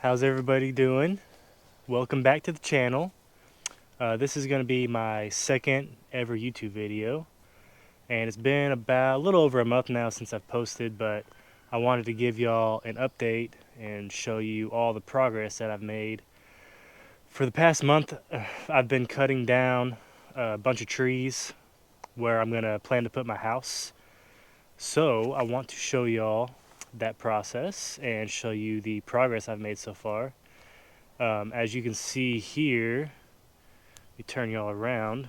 How's everybody doing? Welcome back to the channel. This is going to be my second ever YouTube video, and it's been about a little over a month now since I've posted, but I wanted to give y'all an update and show you all the progress that I've made. For the past month, I've been cutting down a bunch of trees where I'm going to plan to put my house. So I want to show y'all that process and show you the progress I've made so far. As you can see here, let me turn y'all around.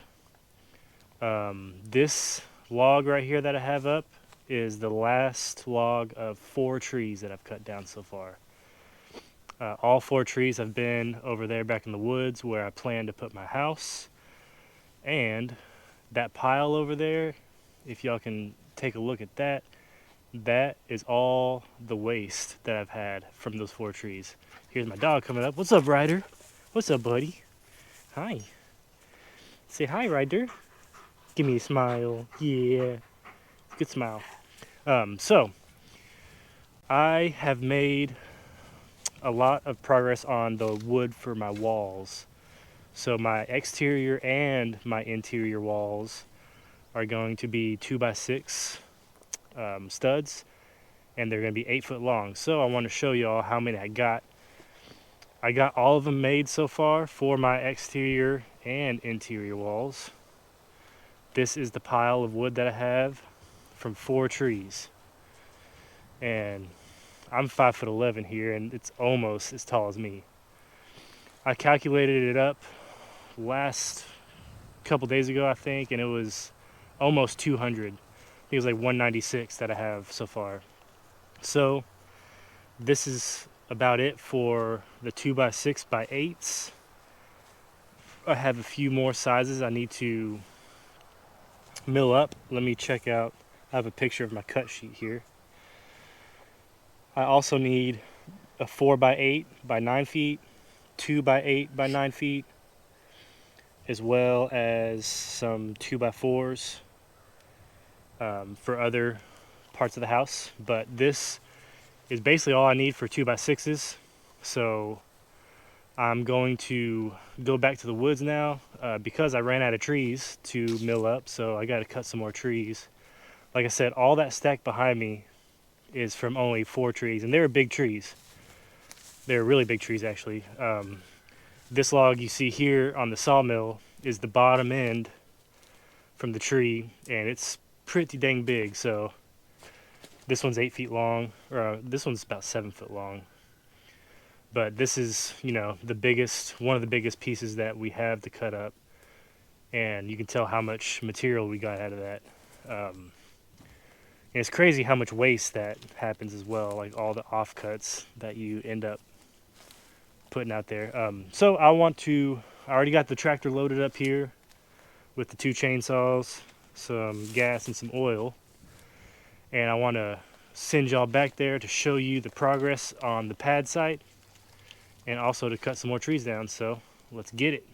This log right here that I have up is the last log of 4 trees that I've cut down so far. All 4 trees have been over there back in the woods where I plan to put my house. And that pile over there, if y'all can take a look at that, that is all the waste that I've had from those 4 trees. Here's my dog coming up. What's up, Ryder? What's up, buddy? Hi. Say hi, Ryder. Give me a smile. Yeah. Good smile. So, I have made a lot of progress on the wood for my walls. So my exterior and my interior walls are going to be 2x6 studs, and they're going to be 8 foot long. So I want to show y'all how many I got. I got all of them made so far for my exterior and interior walls. This is the pile of wood that I have from 4 trees. And I'm 5'11" here, and it's almost as tall as me. I calculated it up last couple days ago, I think, and it was almost 200. I think it was like 196 that I have so far. So this is about it for the 2x6x8s. I have a few more sizes I need to mill up. Let me check out. I have a picture of my cut sheet here. I also need a 4x8 by 9 feet, 2x8 by 9 feet, as well as some 2x4s for other parts of the house. But this is basically all I need for 2x6s. So I'm going to go back to the woods now because I ran out of trees to mill up, so I got to cut some more trees. Like I said, all that stack behind me is from only 4 trees, and they were big trees. They're really big trees, actually. This log you see here on the sawmill is the bottom end from the tree, and it's pretty dang big. So this one's 8 feet long, or this one's about 7 foot long. But this is, the biggest, one of the biggest pieces that we have to cut up, and you can tell how much material we got out of that. And it's crazy how much waste that happens as well, like all the offcuts that you end up putting out there. So I already got the tractor loaded up here with the 2 chainsaws, some gas, and some oil. And I want to send y'all back there to show you the progress on the pad site and also to cut some more trees down. So let's get it.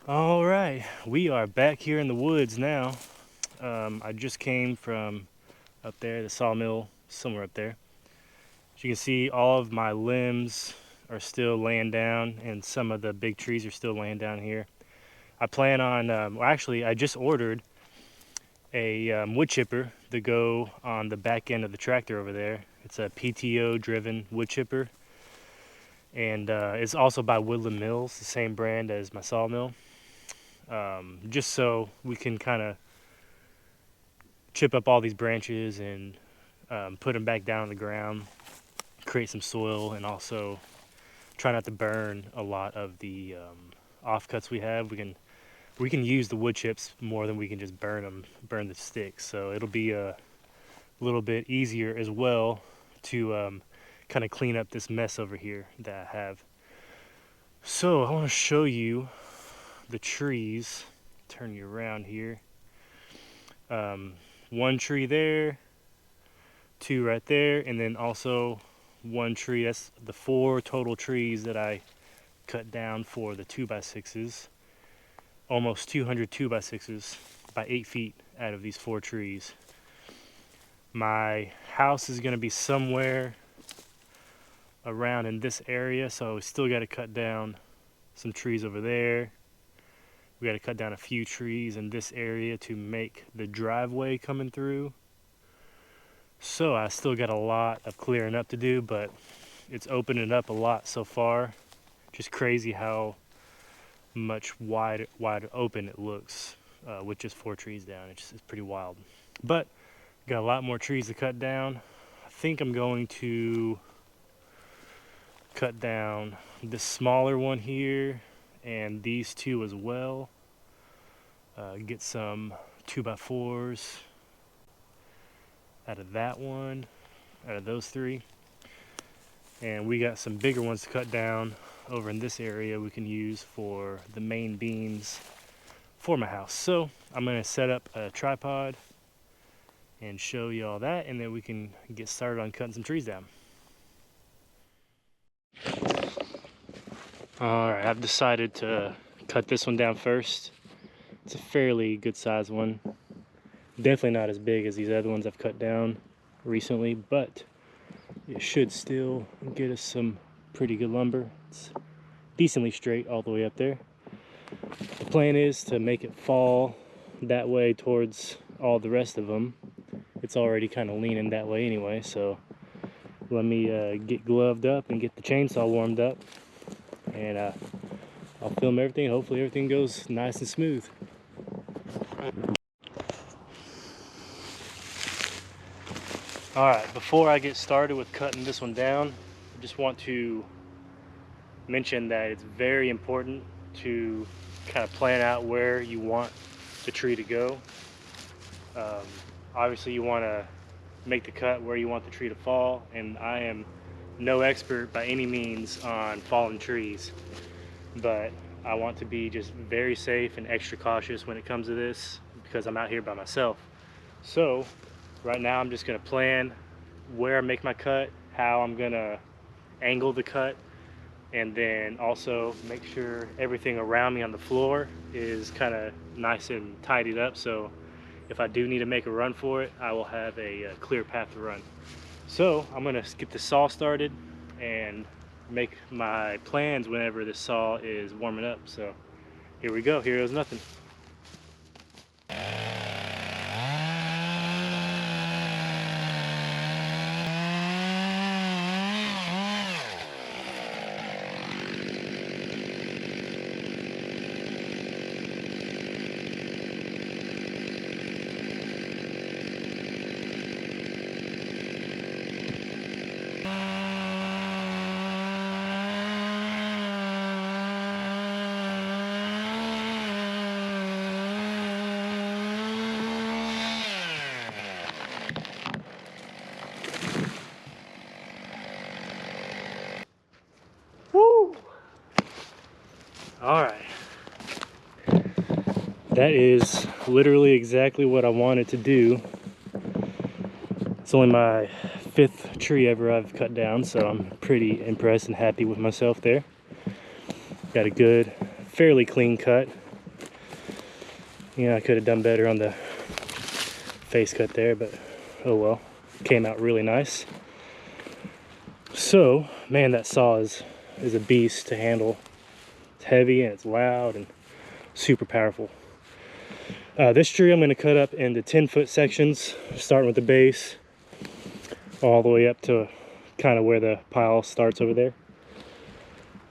All right, we are back here in the woods now. I just came from up there, the sawmill, somewhere up there. As you can see, all of my limbs are still laying down, and some of the big trees are still laying down here. I plan on, well, actually, I just ordered a wood chipper to go on the back end of the tractor over there. It's a PTO driven wood chipper, and it's also by Woodland Mills, the same brand as my sawmill. Just so we can kind of chip up all these branches and put them back down on the ground, create some soil, and also try not to burn a lot of the offcuts we have. We can use the wood chips more than we can just burn the sticks. So it'll be a little bit easier as well to kind of clean up this mess over here that I have. So I want to show you the trees. Turn you around here. 1 tree there, 2 right there, and then also 1 tree. That's the 4 total trees that I cut down for the 2x6s. Almost 200 2x6s by 8 feet out of these 4 trees. My house is going to be somewhere around in this area, so we still got to cut down some trees over there. We got to cut down a few trees in this area to make the driveway coming through. So I still got a lot of clearing up to do, but it's opening up a lot so far. Just crazy how much wide open it looks with just 4 trees down. It's pretty wild. But got a lot more trees to cut down. I think I'm going to cut down this smaller one here and these 2 as well. Get some 2x4s out of that one, out of those 3. And we got some bigger ones to cut down over in this area we can use for the main beams for my house. So I'm going to set up a tripod and show you all that, and then we can get started on cutting some trees down. Alright, I've decided to cut this one down first. It's a fairly good sized one. Definitely not as big as these other ones I've cut down recently, but it should still get us some pretty good lumber. It's decently straight all the way up there. The plan is to make it fall that way towards all the rest of them. It's already kind of leaning that way anyway, so let me get gloved up and get the chainsaw warmed up, and I'll film everything. Hopefully everything goes nice and smooth. Alright, before I get started with cutting this one down, I just want to mention that it's very important to kind of plan out where you want the tree to go. Obviously you want to make the cut where you want the tree to fall, and I am no expert by any means on fallen trees, but I want to be just very safe and extra cautious when it comes to this because I'm out here by myself. So right now I'm just going to plan where I make my cut, how I'm going to angle the cut, and then also make sure everything around me on the floor is kind of nice and tidied up, so if I do need to make a run for it, I will have a clear path to run. So I'm going to get the saw started and make my plans whenever the saw is warming up. So here we go. Here goes nothing. Woo! All right. That is literally exactly what I wanted to do. It's only my 5th tree ever I've cut down, so I'm pretty impressed and happy with myself there. Got a good, fairly clean cut. Yeah, I could have done better on the face cut there, but oh well. Came out really nice. So, man, that saw is a beast to handle. It's heavy and it's loud and super powerful. This tree I'm going to cut up into 10-foot sections, starting with the base all the way up to kind of where the pile starts over there.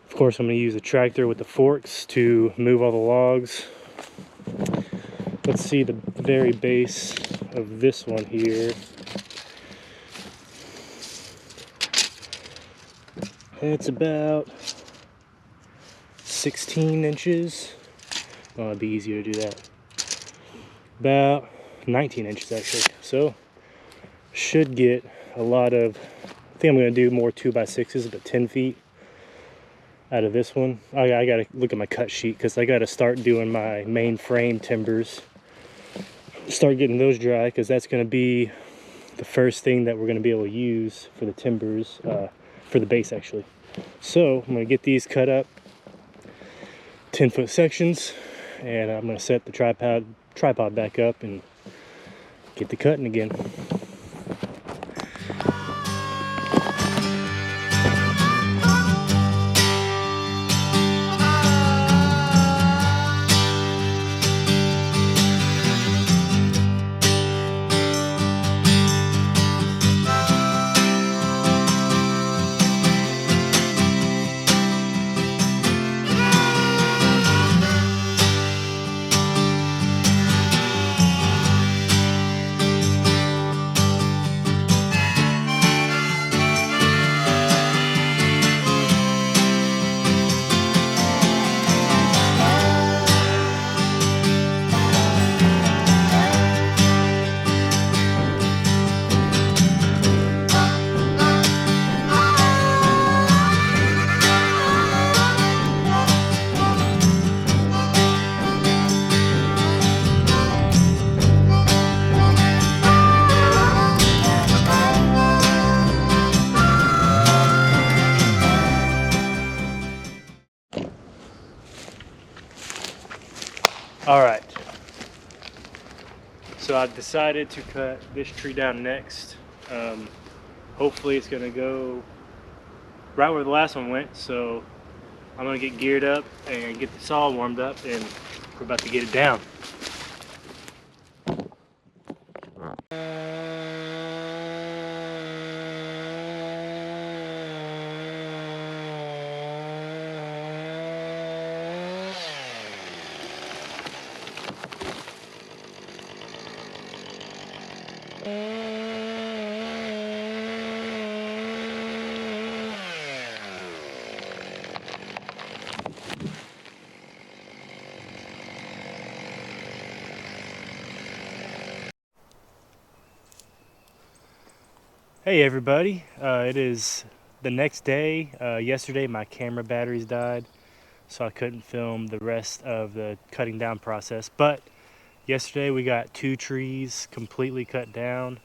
Of course, I'm going to use a tractor with the forks to move all the logs. Let's see the very base of this one here. It's about 16 inches. Oh, it'd be easier to do that. About 19 inches actually. So should get a lot of, I think I'm going to do more 2x6s, but 10 feet out of this one. I got to look at my cut sheet because I got to start doing my main frame timbers. Start getting those dry because that's going to be the first thing that we're going to be able to use for the timbers, for the base actually. So I'm going to get these cut up 10-foot sections, and I'm going to set the tripod back up and get the cutting again. So I've decided to cut this tree down next. Hopefully it's gonna go right where the last one went. So I'm gonna get geared up and get the saw warmed up, and we're about to get it down. Hey everybody, it is the next day. Yesterday my camera batteries died, so I couldn't film the rest of the cutting down process. But yesterday we got 2 trees completely cut down.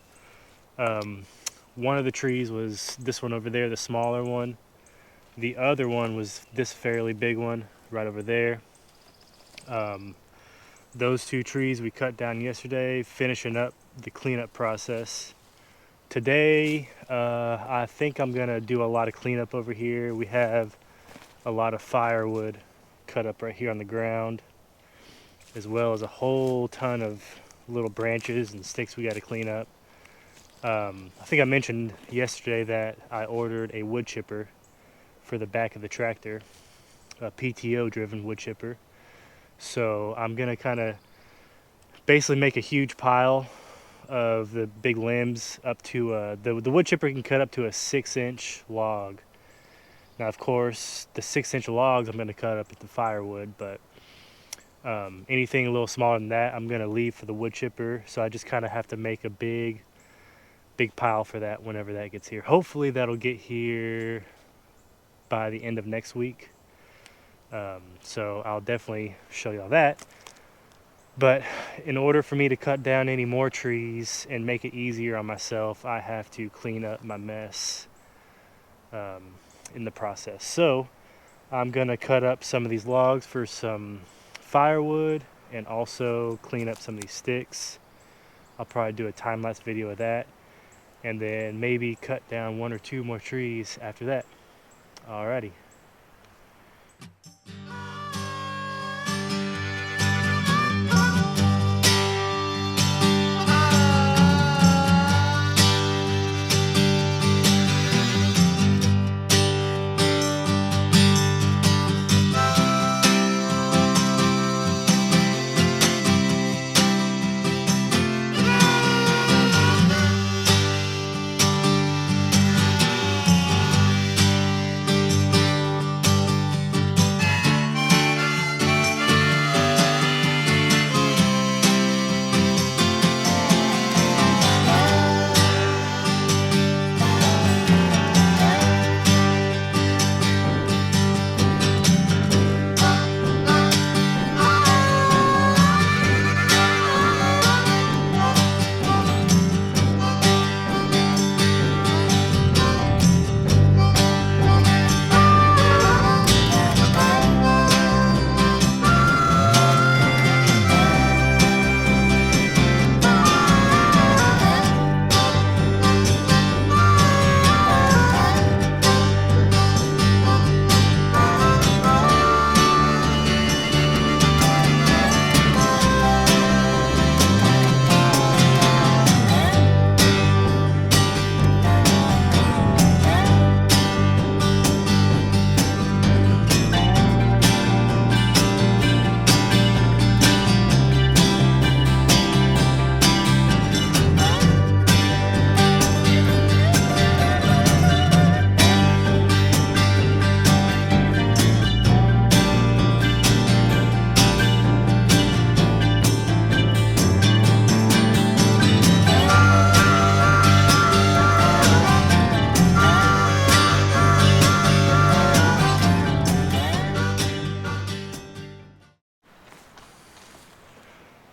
One of the trees was this one over there, the smaller one. The other one was this fairly big one right over there. Those 2 trees we cut down yesterday, finishing up the cleanup process. Today, I think I'm gonna do a lot of cleanup over here. We have a lot of firewood cut up right here on the ground, as well as a whole ton of little branches and sticks we gotta clean up. I think I mentioned yesterday that I ordered a wood chipper for the back of the tractor, a PTO driven wood chipper. So I'm gonna kind of basically make a huge pile of the big limbs up to the wood chipper can cut up to a 6-inch log. Now of course the 6-inch logs I'm going to cut up at the firewood, but anything a little smaller than that I'm going to leave for the wood chipper. So I just kind of have to make a big pile for that whenever that gets here. Hopefully that'll get here by the end of next week. So I'll definitely show y'all that. But in order for me to cut down any more trees and make it easier on myself, I have to clean up my mess in the process. So I'm gonna cut up some of these logs for some firewood and also clean up some of these sticks. I'll probably do a time-lapse video of that, and then maybe cut down 1 or 2 more trees after that. Alrighty.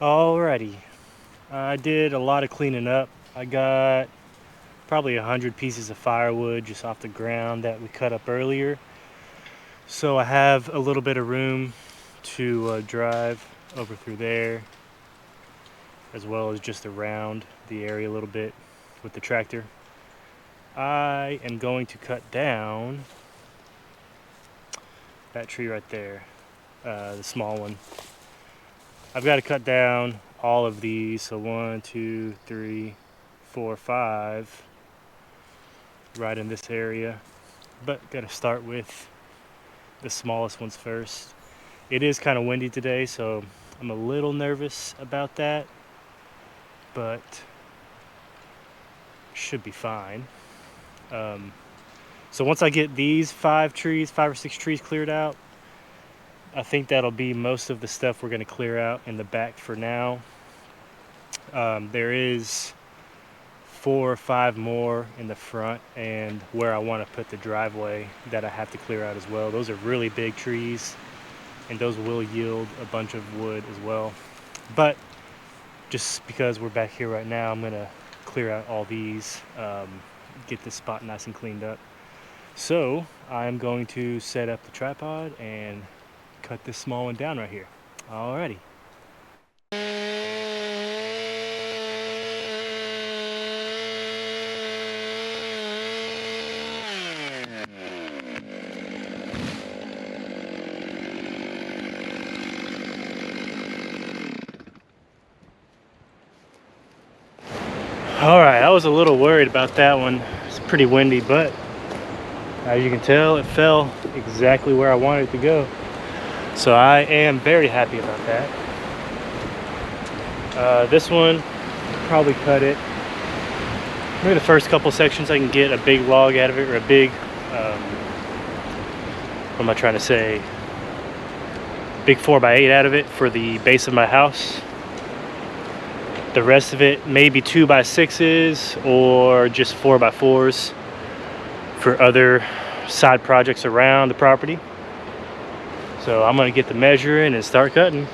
Alrighty, I did a lot of cleaning up. I got probably 100 pieces of firewood just off the ground that we cut up earlier. So I have a little bit of room to drive over through there. as well as just around the area a little bit with the tractor. I am going to cut down that tree right there, the small one. I've got to cut down all of these, so 1, 2, 3, 4, 5 right in this area, but gotta start with the smallest ones first. It is kind of windy today, so I'm a little nervous about that, but should be fine. So once I get these 5 or 6 trees cleared out, I think that'll be most of the stuff we're going to clear out in the back for now. There is 4 or 5 more in the front and where I want to put the driveway that I have to clear out as well. Those are really big trees, and those will yield a bunch of wood as well. But just because we're back here right now, I'm going to clear out all these, get this spot nice and cleaned up. So I'm going to set up the tripod and cut this small one down right here. Alrighty. Alright, I was a little worried about that one. It's pretty windy, but as you can tell, it fell exactly where I wanted it to go. So I am very happy about that. This one, probably cut it. Maybe the first couple sections I can get a big log out of it, or a big, what am I trying to say? Big 4x8 out of it for the base of my house. The rest of it, maybe 2x6s or just 4x4s for other side projects around the property. So I'm gonna get the measuring and start cutting.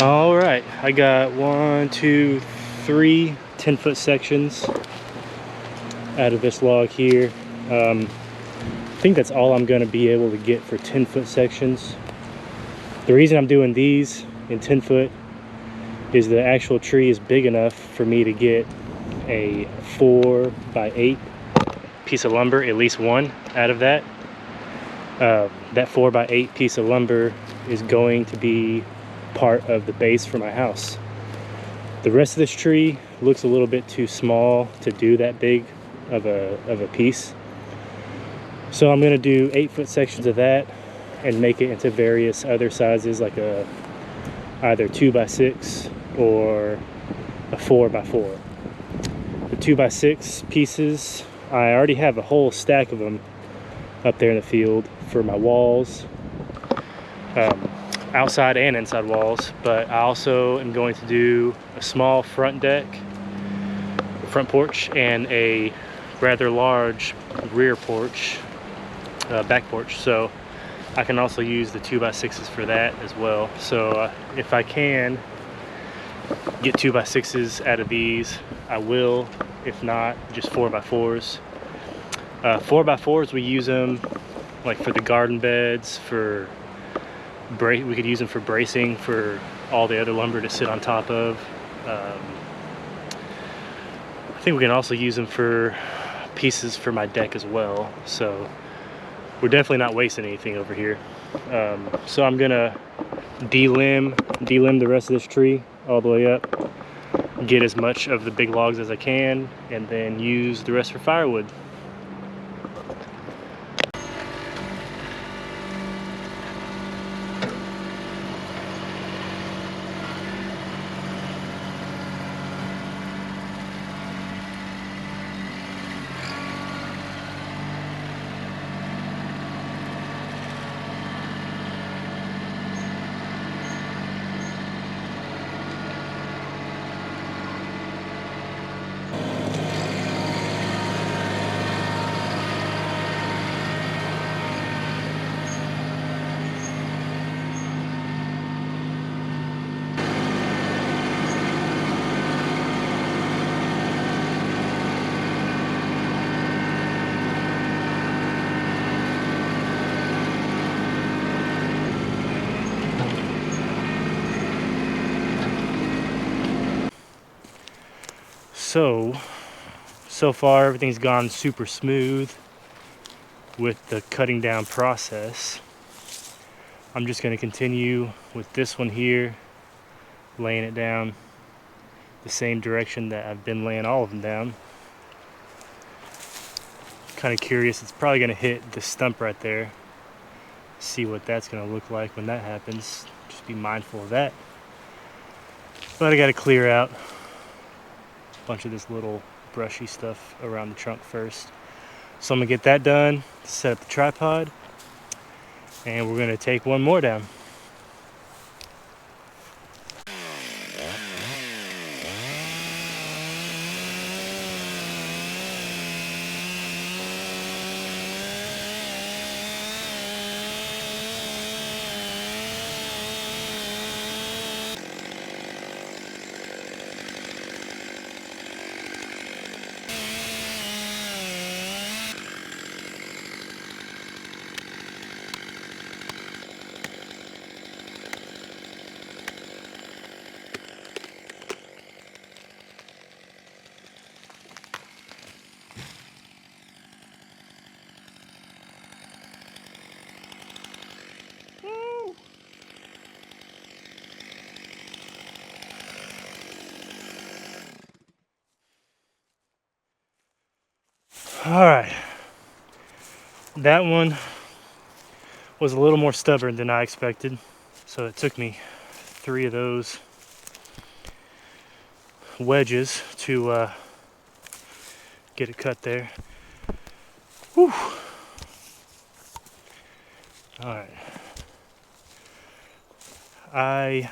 All right, I got 1, 2, 3 10-foot sections out of this log here. I think that's all I'm gonna be able to get for 10-foot sections. The reason I'm doing these in 10-foot is the actual tree is big enough for me to get a 4x8 piece of lumber, at least one out of that. That 4x8 piece of lumber is going to be part of the base for my house. The rest of this tree looks a little bit too small to do that big of a piece. So I'm gonna do 8-foot sections of that and make it into various other sizes, like a either 2x6 or a 4x4. The 2x6 pieces, I already have a whole stack of them up there in the field for my walls, outside and inside walls, but I also am going to do a small front deck, front porch, and a rather large rear porch, back porch. So I can also use the 2x6s for that as well. So if I can get 2x6s out of these, I will. If not, just 4x4s. 4x4s, we use them like for the garden beds, for we could use them for bracing for all the other lumber to sit on top of. I think we can also use them for pieces for my deck as well. So we're definitely not wasting anything over here. So I'm gonna delimb the rest of this tree all the way up, get as much of the big logs as I can, and then use the rest for firewood. So far everything's gone super smooth with the cutting down process. I'm just going to continue with this one here, laying it down the same direction that I've been laying all of them down. Kind of curious, it's probably going to hit the stump right there. See what that's going to look like when that happens. Just be mindful of that. But I got to clear out a bunch of this little brushy stuff around the trunk first. So I'm gonna get that done, set up the tripod, and we're gonna take one more down. All right, that one was a little more stubborn than I expected, so it took me 3 of those wedges to get it cut there. Whew. All right, I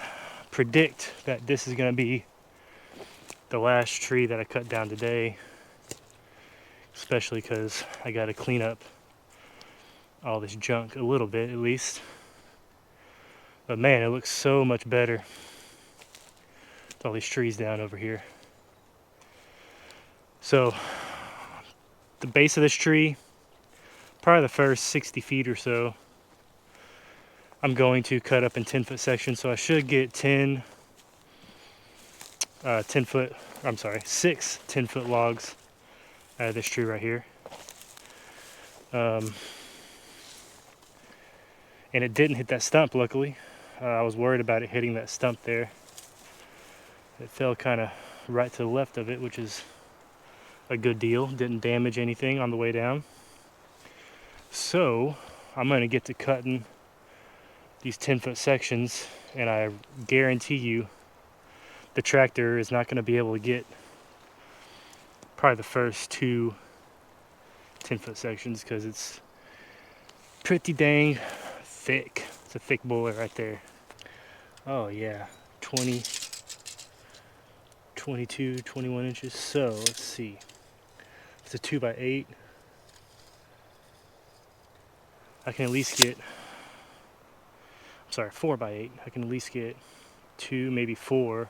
predict that this is going to be the last tree that I cut down today, especially because I got to clean up all this junk a little bit at least. But man, it looks so much better with all these trees down over here. So the base of this tree, probably the first 60 feet or so, I'm going to cut up in 10-foot sections. So I should get 6 10-foot logs out of this tree right here. And it didn't hit that stump, luckily. I was worried about it hitting that stump there. It fell kind of right to the left of it, which is a good deal. Didn't damage anything on the way down. So I'm going to get to cutting these 10-foot sections, and I guarantee you the tractor is not going to be able to get probably the first 2 10-foot sections because it's pretty dang thick. It's a thick boy right there. Oh yeah, 20, 22, 21 inches. So let's see. It's a 2x8. I can at least get, 4x8. I can at least get 2, maybe 4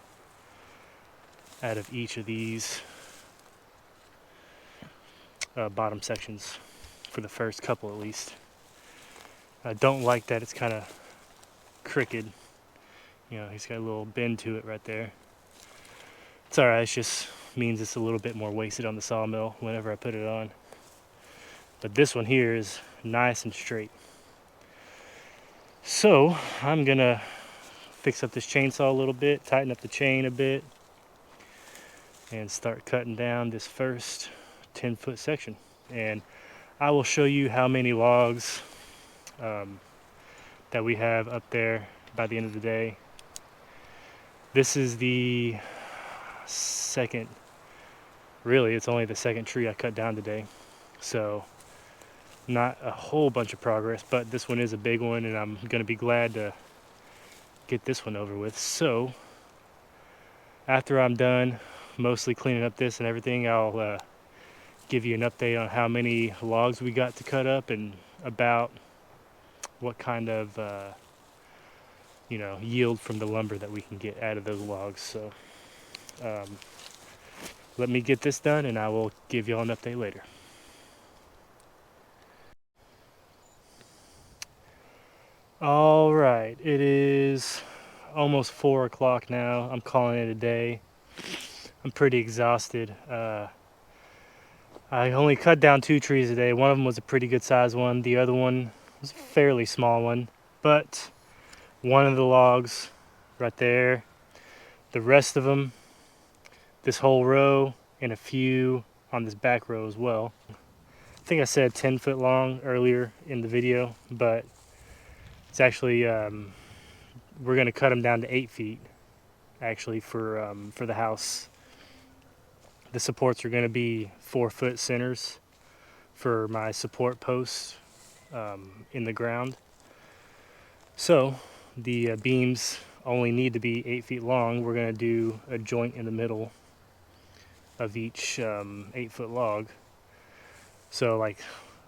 out of each of these bottom sections for the first couple at least. I don't like that it's kind of crooked. You know, he's got a little bend to it right there. It's alright, it just means it's a little bit more wasted on the sawmill whenever I put it on. But this one here is nice and straight. So I'm gonna fix up this chainsaw a little bit, tighten up the chain a bit, and start cutting down this first 10-foot section. And I will show you how many logs that we have up there by the end of the day. This is the second, really it's only the second tree I cut down today, so not a whole bunch of progress, but this one is a big one and I'm gonna be glad to get this one over with. So after I'm done mostly cleaning up this and everything, I'll give you an update on how many logs we got to cut up and about what kind of yield from the lumber that we can get out of those logs. So let me get this done and I will give y'all an update later. All right, it is almost 4 o'clock now. I'm calling it a day. I'm pretty exhausted. I only cut down 2 trees today. One of them was a pretty good sized one. The other one was a fairly small one, but one of the logs right there, the rest of them, this whole row and a few on this back row as well. I think I said 10 foot long earlier in the video, but it's actually we're going to cut them down to 8 feet actually for the house. The supports are going to be 4-foot centers for my support posts in the ground. So the beams only need to be 8 feet long. We're going to do a joint in the middle of each 8-foot log. So like,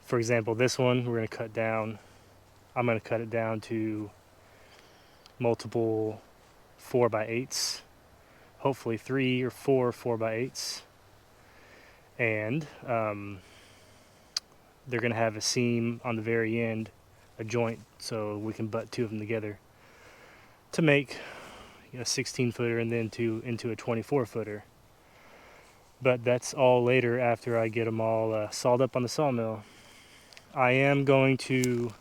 for example, this one we're going to cut down. I'm going to cut it down to multiple 4x8s, hopefully 3 or 4 4x8s. And they're going to have a seam on the very end, a joint, so we can butt 2 of them together to make a 16-footer and then into a 24-footer. But that's all later after I get them all sawed up on the sawmill. I am going to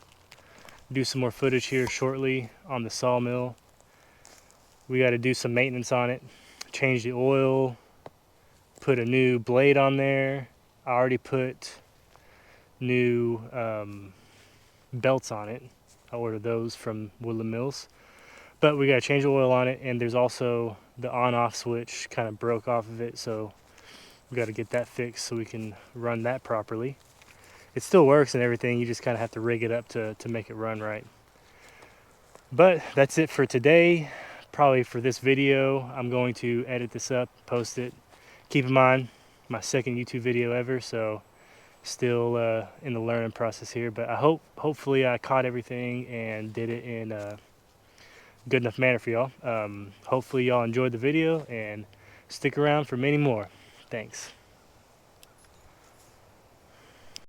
do some more footage here shortly on the sawmill. We got to do some maintenance on it, change the oil, put a new blade on there. I already put new belts on it. I ordered those from Woodland Mills. But we got to change the oil on it, and there's also the on-off switch kind of broke off of it, so we got to get that fixed so we can run that properly. It still works and everything, you just kind of have to rig it up to make it run right. But that's it for today. Probably for this video, I'm going to edit this up, post it. Keep in mind, my second YouTube video ever, so still in the learning process here, but hopefully I caught everything and did it in a good enough manner for y'all. Hopefully y'all enjoyed the video and stick around for many more. Thanks.